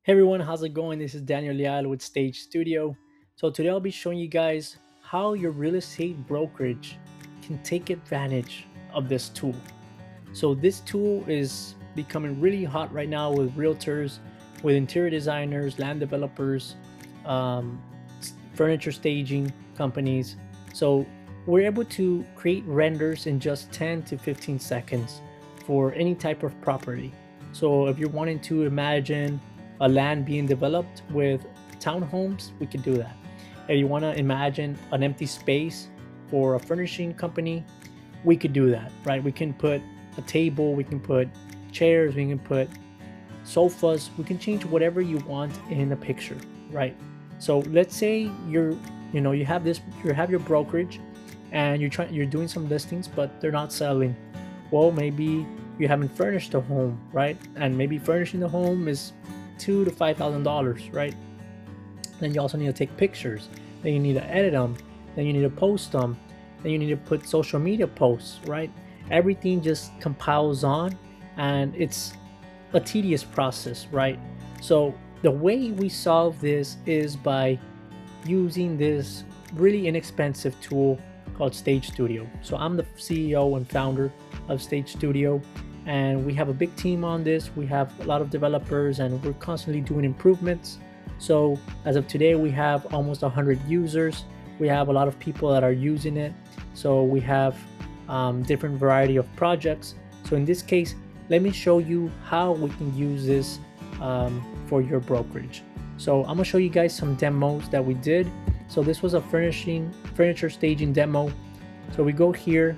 Hey everyone, how's it going? This is Daniel Leal with Staige Studio. So today I'll be showing you guys how your real estate brokerage can take advantage of this tool. So this tool is becoming really hot right now with realtors, with interior designers, land developers, um, furniture staging companies. So we're able to create renders in just 10 to 15 seconds for any type of property. So if you're wanting to imagine a land being developed with townhomes, we could do that. If you want to imagine an empty space for a furnishing company, we could do that, right? We can put a table, we can put chairs, we can put sofas, we can change whatever you want in a picture, right? So let's say you have your brokerage and you're doing some listings but they're not selling. Well, maybe you haven't furnished the home, right? And maybe furnishing the home is $2,000 to $5,000, right? Then you also need to take pictures, then you need to edit them, then you need to post them, then you need to put social media posts, right? Everything just compiles on, and it's a tedious process, right? So the way we solve this is by using this really inexpensive tool called Staige Studio. So I'm the CEO and founder of Staige Studio, and we have a big team on this. We have a lot of developers and we're constantly doing improvements. So as of today, we have almost 100 users. We have a lot of people that are using it. So we have different variety of projects. So in this case, let me show you how we can use this for your brokerage. So I'm gonna show you guys some demos that we did. So this was a furniture staging demo. So we go here,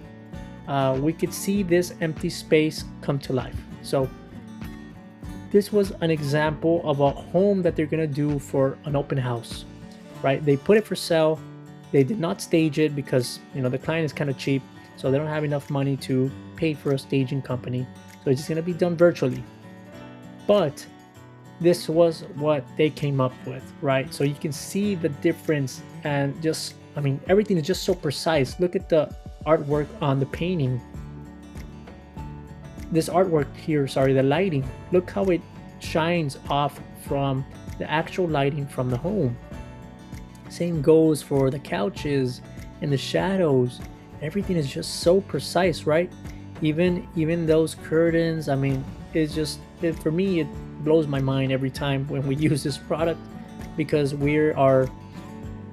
we could see this empty space come to life. So this was an example of a home that they're gonna do for an open house, right? They put it for sale. They did not stage it because the client is kind of cheap, so they don't have enough money to pay for a staging company. So it's just gonna be done virtually. But this was what they came up with, right? So you can see the difference, and everything is just so precise. Look at the artwork on the painting. This artwork here, the lighting, look how it shines off from the actual lighting from the home. Same goes for the couches and the shadows. Everything is just so precise, right? Even those curtains, for me it blows my mind every time when we use this product, because we are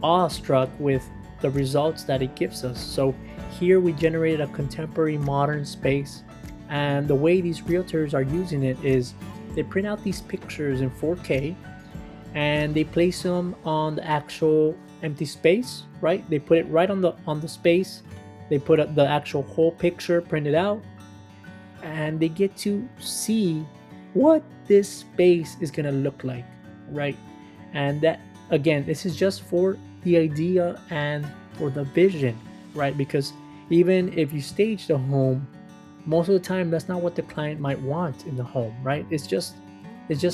awestruck with the results that it gives us. So here we generated a contemporary modern space, and the way these realtors are using it is they print out these pictures in 4K and they place them on the actual empty space, right? They put it right on the space. They put up the actual whole picture printed out, and they get to see what this space is gonna look like, right? And that, again, this is just for the idea and for the vision, right? Because even if you stage the home, most of the time that's not what the client might want in the home, right? It's just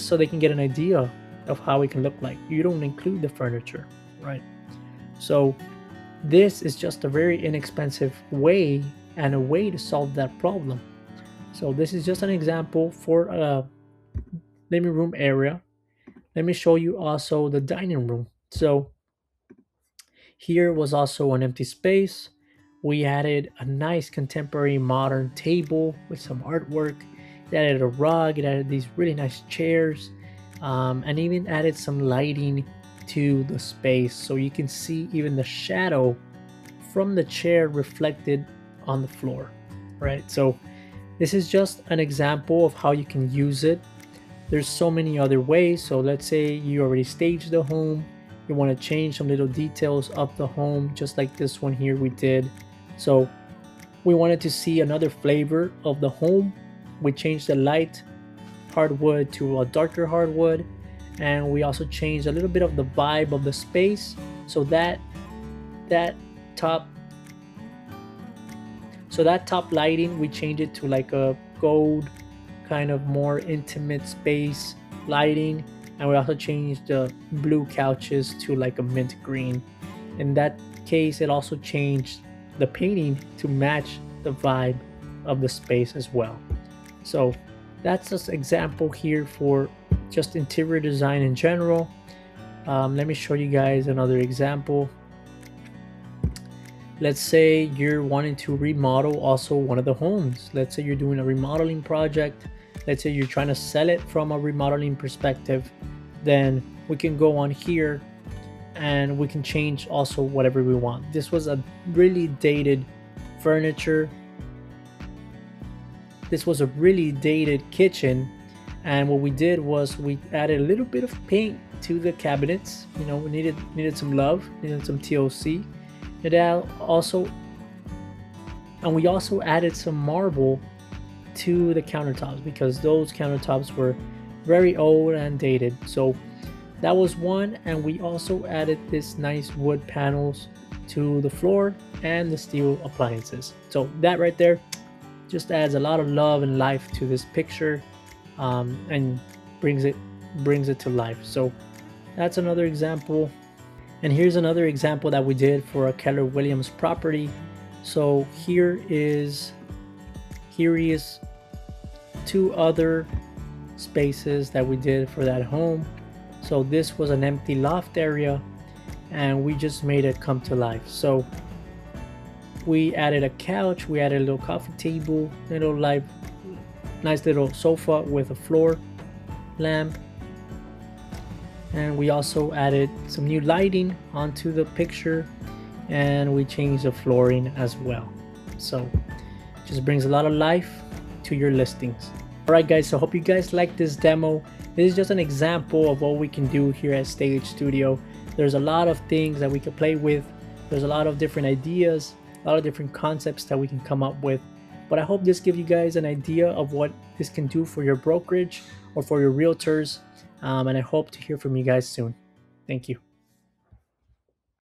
so they can get an idea of how it can look like. You don't include the furniture, right? So this is just a very inexpensive way and a way to solve that problem. So this is just an example for a living room area. Let me show you also the dining room. So here was also an empty space. We added a nice contemporary modern table with some artwork. It added a rug. It added these really nice chairs, and even added some lighting to the space, so you can see even the shadow from the chair reflected on the floor, right? So this is just an example of how you can use it. There's so many other ways. So let's say you already staged the home, you want to change some little details of the home, just like this one here we did. So we wanted to see another flavor of the home. We changed the light hardwood to a darker hardwood, and we also changed a little bit of the vibe of the space, so that top lighting, we changed it to like a gold kind of more intimate space lighting, and we also changed the blue couches to like a mint green. In that case, it also changed the painting to match the vibe of the space as well. So that's just example here for just interior design in general. Let me show you guys another example. Let's say you're wanting to remodel also one of the homes. Let's say you're doing a remodeling project. Let's say you're trying to sell it from a remodeling perspective. Then we can go on here and we can change also whatever we want. This was a really dated furniture. This was a really dated kitchen, and what we did was we added a little bit of paint to the cabinets. You know, we needed some love, needed some TLC. And we also added some marble to the countertops because those countertops were very old and dated. So that was one, and we also added this nice wood panels to the floor and the steel appliances. So that right there just adds a lot of love and life to this picture, and brings it to life. So that's another example. And here's another example that we did for a Keller Williams property. So here is two other spaces that we did for that home. So this was an empty loft area, and we just made it come to life. So we added a couch, we added a little coffee table, nice little sofa with a floor lamp, and we also added some new lighting onto the picture, and we changed the flooring as well. So just brings a lot of life to your listings. All right guys, so hope you guys like this demo. This is just an example of what we can do here at Staige Studio. There's a lot of things that we can play with. There's a lot of different ideas, a lot of different concepts that we can come up with. But I hope this gives you guys an idea of what this can do for your brokerage or for your realtors. And I hope to hear from you guys soon. Thank you.